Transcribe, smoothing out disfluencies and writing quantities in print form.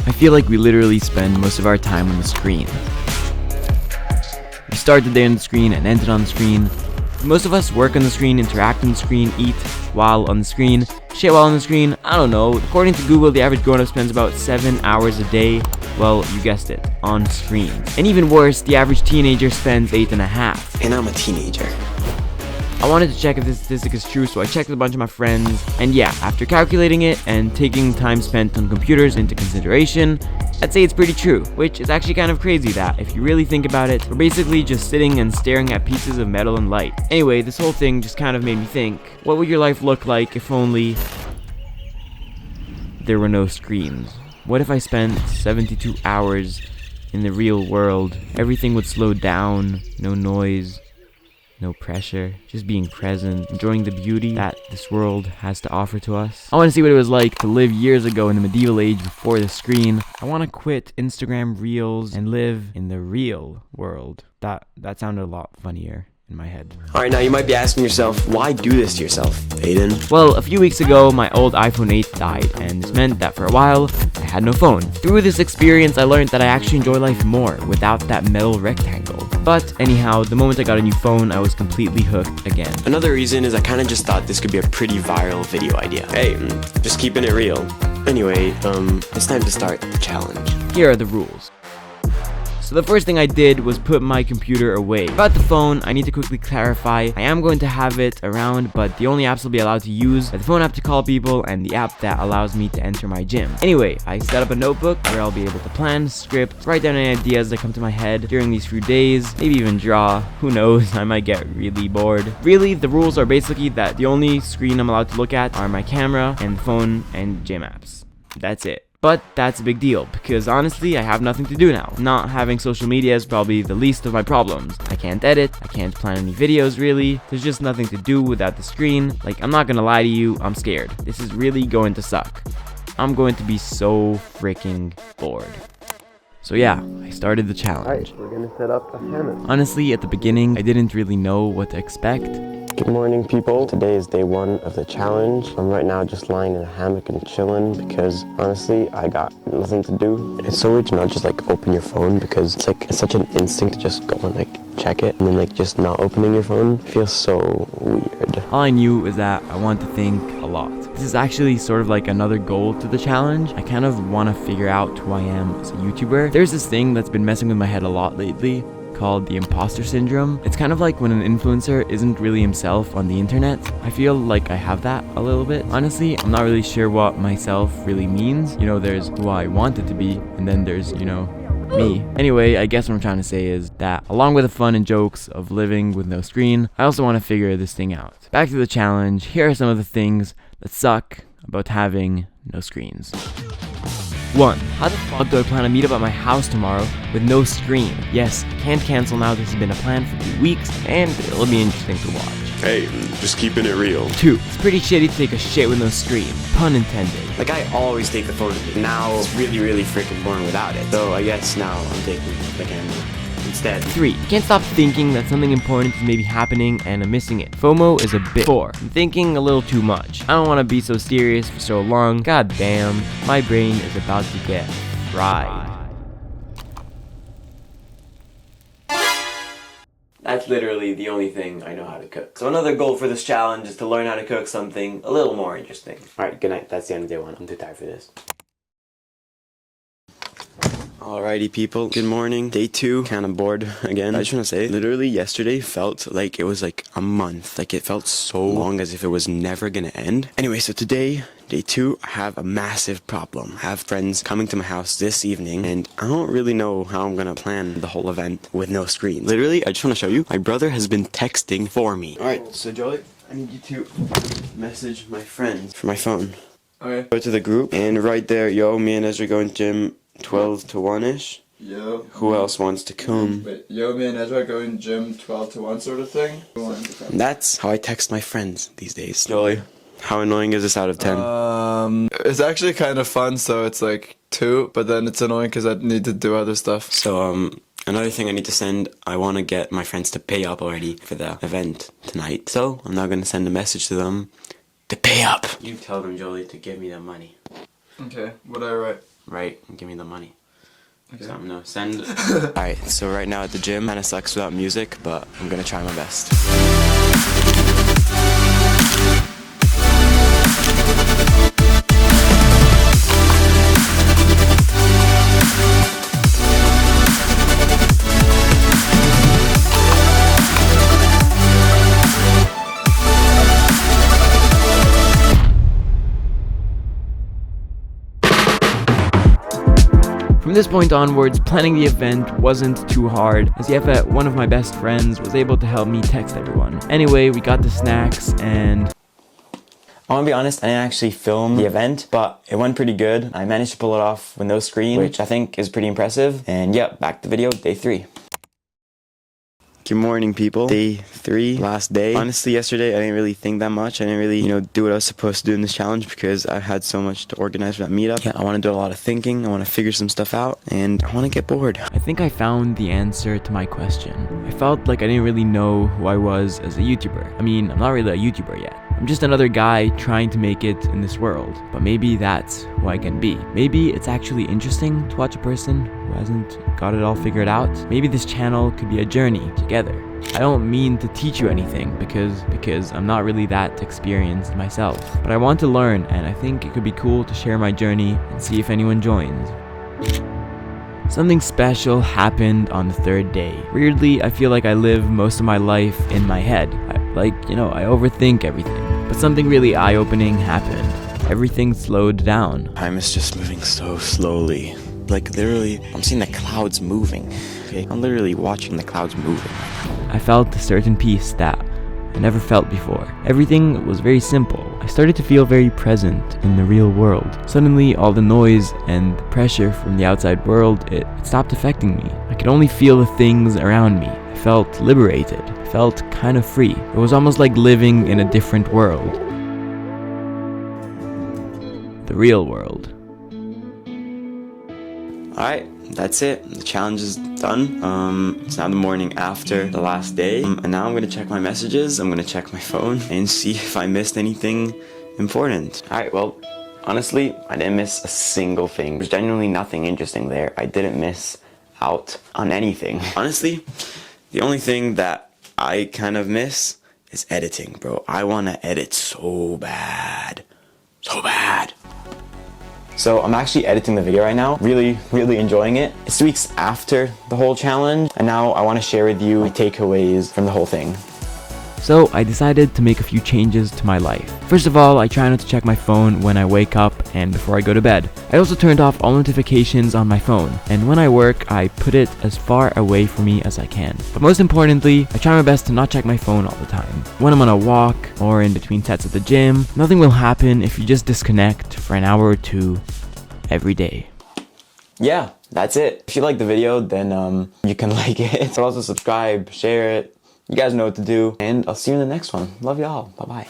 I feel like we literally spend most of our time on the screen. We start the day on the screen and end it on the screen. Most of us work on the screen, interact on the screen, eat while on the screen, shit while on the screen. I don't know. According to Google, the average grown-up spends about 7 hours a day. Well, you guessed it, on screens. And even worse, the average teenager spends 8.5. And I'm a teenager. I wanted to check if this statistic is true, so I checked with a bunch of my friends. And yeah, after calculating it and taking time spent on computers into consideration, I'd say it's pretty true, which is actually kind of crazy that, if you really think about it, we're basically just sitting and staring at pieces of metal and light. Anyway, this whole thing just kind of made me think, what would your life look like if only there were no screens? What if I spent 72 hours in the real world? Everything would slow down, no noise, no pressure, just being present, enjoying the beauty that this world has to offer to us. I want to see what it was like to live years ago in the medieval age before the screen. I want to quit Instagram Reels and live in the real world. That sounded a lot funnier in my head. Alright, now you might be asking yourself, why do this to yourself, Aiden? Well, a few weeks ago, my old iPhone 8 died, and this meant that for a while, I had no phone. Through this experience, I learned that I actually enjoy life more without that metal rectangle. But anyhow, the moment I got a new phone, I was completely hooked again. Another reason is I kinda just thought this could be a pretty viral video idea. Hey, just keeping it real. Anyway, it's time to start the challenge. Here are the rules. So the first thing I did was put my computer away. About the phone, I need to quickly clarify. I am going to have it around, but the only apps I'll be allowed to use are the phone app to call people and the app that allows me to enter my gym. Anyway, I set up a notebook where I'll be able to plan, script, write down any ideas that come to my head during these few days, maybe even draw. Who knows, I might get really bored. Really, the rules are basically that the only screen I'm allowed to look at are my camera and phone and gym apps. That's it. But that's a big deal, because honestly, I have nothing to do now. Not having social media is probably the least of my problems. I can't edit, I can't plan any videos really, there's just nothing to do without the screen. Like, I'm not gonna lie to you, I'm scared. This is really going to suck. I'm going to be so freaking bored. So yeah, I started the challenge. Alright, we're gonna set up a hammock. Honestly, at the beginning, I didn't really know what to expect. Good morning, people. Today is day 1 of the challenge. I'm right now just lying in a hammock and chilling because honestly, I got nothing to do. It's so weird to not just like open your phone because it's such an instinct to just go and like check it, and then like just not opening your phone feels so weird. All I knew is that I want to think a lot. This is actually sort of like another goal to the challenge. I kind of want to figure out who I am as a YouTuber. There's this thing that's been messing with my head a lot lately called the imposter syndrome. It's kind of like when an influencer isn't really himself on the internet. I feel like I have that a little bit. Honestly, I'm not really sure what myself really means. You know, there's who I want it to be, and then there's, you know, me. Anyway, I guess what I'm trying to say is that along with the fun and jokes of living with no screen, I also want to figure this thing out. Back to the challenge, here are some of the things that suck about having no screens. 1. How the fuck do I plan to meet up at my house tomorrow with no screen? Yes, I can't cancel now, this has been a plan for 2 weeks, and it'll be interesting to watch. Hey, just keeping it real. 2. It's pretty shitty to take a shit with no screen. Pun intended. Like, I always take the phone with me. Now, it's really freaking boring without it. So, I guess now I'm taking the camera instead. 3. You can't stop thinking that something important is maybe happening and I'm missing it. FOMO is a bit. 4. I'm thinking a little too much. I don't want to be so serious for so long. God damn, my brain is about to get fried. That's literally the only thing I know how to cook. So another goal for this challenge is to learn how to cook something a little more interesting. Alright, good night. That's the end of day 1. I'm too tired for this. Alrighty, people. Good morning. Day 2. Kinda bored again. I just wanna say, literally yesterday felt like it was like a month. Like, it felt so long, as if it was never gonna end. Anyway, so today, day 2, I have a massive problem. I have friends coming to my house this evening, and I don't really know how I'm gonna plan the whole event with no screen. Literally, I just wanna show you, my brother has been texting for me. Alright, so Joey, I need you to message my friends from my phone. Okay. Go to the group, and right there, yo, me and Ezra going gym 12 to 1-ish. Yo. Who else wants to come? Wait, yo, me and Ezra going gym 12 to 1 sort of thing? And that's how I text my friends these days. Joey, how annoying is this out of 10? It's actually kind of fun, so it's like 2, but then it's annoying because I need to do other stuff. So, another thing I need to send, I want to get my friends to pay up already for the event tonight. So, I'm now going to send a message to them to pay up. You tell them, Jolie, to give me the money. Okay, what do I write? Right, and give me the money. Okay. So I'm gonna send. Alright, so right now at the gym, kinda sucks without music, but I'm gonna try my best. From this point onwards, planning the event wasn't too hard, as Yefa, one of my best friends, was able to help me text everyone. Anyway, we got the snacks and... I wanna be honest, I didn't actually film the event, but it went pretty good. I managed to pull it off with no screen, which I think is pretty impressive. And yep, back to video, day 3. Good morning, people. Day 3, last day. Honestly, yesterday I didn't really think that much. I didn't really, do what I was supposed to do in this challenge because I had so much to organize for that meetup. Yeah, I want to do a lot of thinking. I want to figure some stuff out, and I want to get bored. I think I found the answer to my question. I felt like I didn't really know who I was as a YouTuber. I mean, I'm not really a YouTuber yet. I'm just another guy trying to make it in this world. But maybe that's who I can be. Maybe it's actually interesting to watch a person who hasn't got it all figured out. Maybe this channel could be a journey together. I don't mean to teach you anything because I'm not really that experienced myself. But I want to learn, and I think it could be cool to share my journey and see if anyone joins. Something special happened on the 3rd day. Weirdly, I feel like I live most of my life in my head. I overthink everything. But something really eye-opening happened. Everything slowed down. Time is just moving so slowly. Like, literally, I'm seeing the clouds moving. Okay, I'm literally watching the clouds moving. I felt a certain peace that I never felt before. Everything was very simple. I started to feel very present in the real world. Suddenly, all the noise and the pressure from the outside world, it stopped affecting me. I could only feel the things around me. I felt liberated. I felt kind of free. It was almost like living in a different world. The real world. Alright, that's it. The challenge is done. It's now the morning after the last day. And now I'm gonna check my messages. I'm gonna check my phone and see if I missed anything important. Alright, well, honestly, I didn't miss a single thing. There's genuinely nothing interesting there. I didn't miss out on anything. Honestly, the only thing that I kind of miss is editing, bro. I wanna edit so bad. So bad. So I'm actually editing the video right now, really enjoying it. It's 2 weeks after the whole challenge, and now I want to share with you my takeaways from the whole thing. So I decided to make a few changes to my life. First of all, I try not to check my phone when I wake up and before I go to bed. I also turned off all notifications on my phone, and when I work, I put it as far away from me as I can. But most importantly, I try my best to not check my phone all the time. When I'm on a walk or in between sets at the gym, nothing will happen if you just disconnect for an hour or 2 every day. Yeah, that's it. If you like the video, then you can like it. So also subscribe, share it. You guys know what to do, and I'll see you in the next one. Love y'all. Bye-bye.